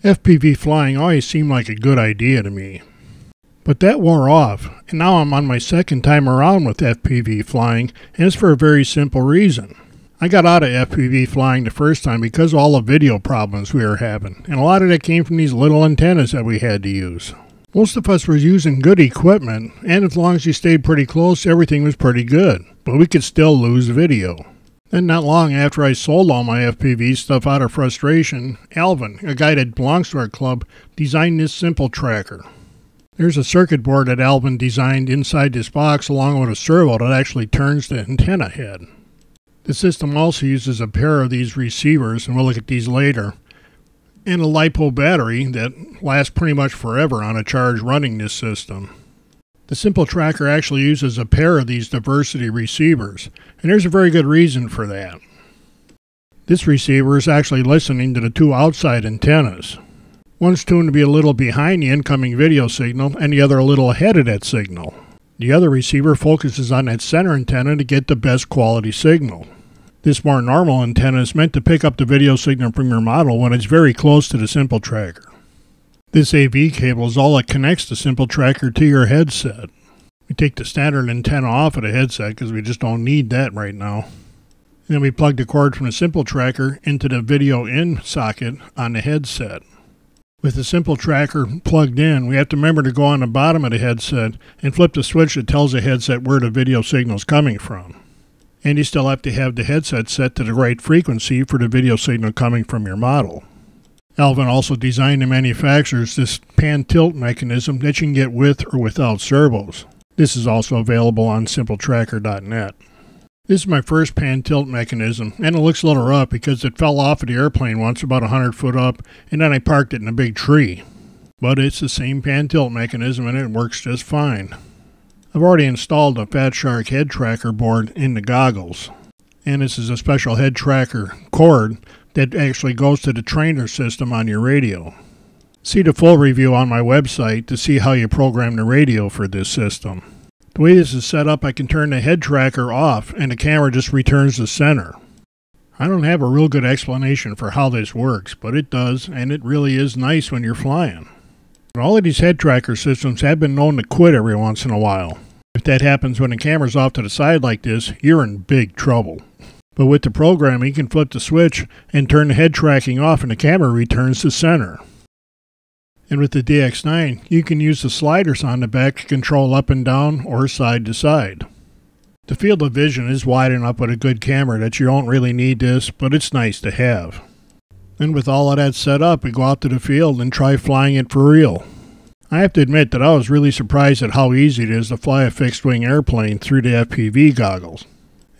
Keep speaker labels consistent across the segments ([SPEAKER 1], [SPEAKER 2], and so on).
[SPEAKER 1] FPV flying always seemed like a good idea to me. But that wore off, and now I'm on my second time around with FPV flying, and it's for a very simple reason. I got out of FPV flying the first time because of all the video problems we were having, and a lot of that came from these little antennas that we had to use. Most of us were using good equipment, and as long as you stayed pretty close, everything was pretty good, but we could still lose video. Then not long after I sold all my FPV stuff out of frustration, Alvin, a guy that belongs to our club, designed this simple tracker. There's a circuit board that Alvin designed inside this box along with a servo that actually turns the antenna head. The system also uses a pair of these receivers, and we'll look at these later, and a LiPo battery that lasts pretty much forever on a charge running this system. The simple tracker actually uses a pair of these diversity receivers, and there's a very good reason for that. This receiver is actually listening to the two outside antennas. One's tuned to be a little behind the incoming video signal, and the other a little ahead of that signal. The other receiver focuses on that center antenna to get the best quality signal. This more normal antenna is meant to pick up the video signal from your model when it's very close to the simple tracker. This AV cable is all that connects the simple tracker to your headset. We take the standard antenna off of the headset because we just don't need that right now. And then we plug the cord from the simple tracker into the video in socket on the headset. With the simple tracker plugged in, we have to remember to go on the bottom of the headset and flip the switch that tells the headset where the video signal is coming from. And you still have to have the headset set to the right frequency for the video signal coming from your model. Alvin also designed and manufactures this pan tilt mechanism that you can get with or without servos. This is also available on simpletracker.net. This is my first pan tilt mechanism, and it looks a little rough because it fell off of the airplane once about 100 foot up, and then I parked it in a big tree. But it's the same pan tilt mechanism and it works just fine. I've already installed a Fat Shark head tracker board in the goggles, and this is a special head tracker cord that actually goes to the trainer system on your radio. See the full review on my website to see how you program the radio for this system. The way this is set up, I can turn the head tracker off and the camera just returns to center. I don't have a real good explanation for how this works, but it does, and it really is nice when you're flying. All of these head tracker systems have been known to quit every once in a while. If that happens when the camera's off to the side like this, you're in big trouble. But with the program, you can flip the switch and turn the head tracking off and the camera returns to center. And with the DX9, you can use the sliders on the back to control up and down or side to side. The field of vision is wide enough with a good camera that you don't really need this, but it's nice to have. And with all of that set up, we go out to the field and try flying it for real. I have to admit that I was really surprised at how easy it is to fly a fixed-wing airplane through the FPV goggles.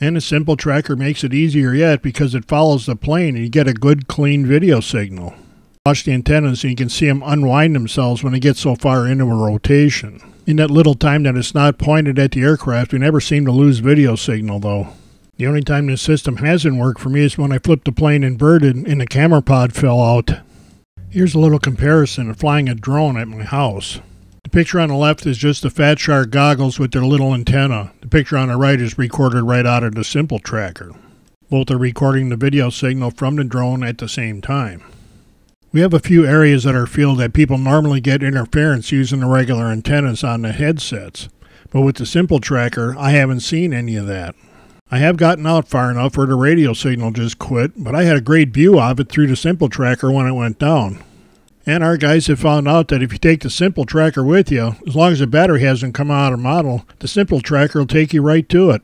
[SPEAKER 1] And the simple tracker makes it easier yet because it follows the plane and you get a good clean video signal. Watch the antennas and you can see them unwind themselves when they get so far into a rotation. In that little time that it's not pointed at the aircraft, we never seem to lose video signal though. The only time this system hasn't worked for me is when I flipped the plane inverted and the camera pod fell out. Here's a little comparison of flying a drone at my house. The picture on the left is just the Fat Shark goggles with their little antenna. The picture on the right is recorded right out of the simple tracker. Both are recording the video signal from the drone at the same time. We have a few areas at our field that people normally get interference using the regular antennas on the headsets. But with the simple tracker, I haven't seen any of that. I have gotten out far enough where the radio signal just quit, but I had a great view of it through the simple tracker when it went down. And our guys have found out that if you take the simple tracker with you, as long as the battery hasn't come out of model, the simple tracker will take you right to it.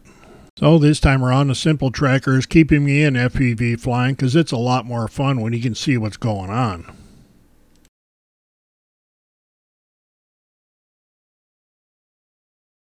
[SPEAKER 1] So this time around, the simple tracker is keeping me in FPV flying because it's a lot more fun when you can see what's going on.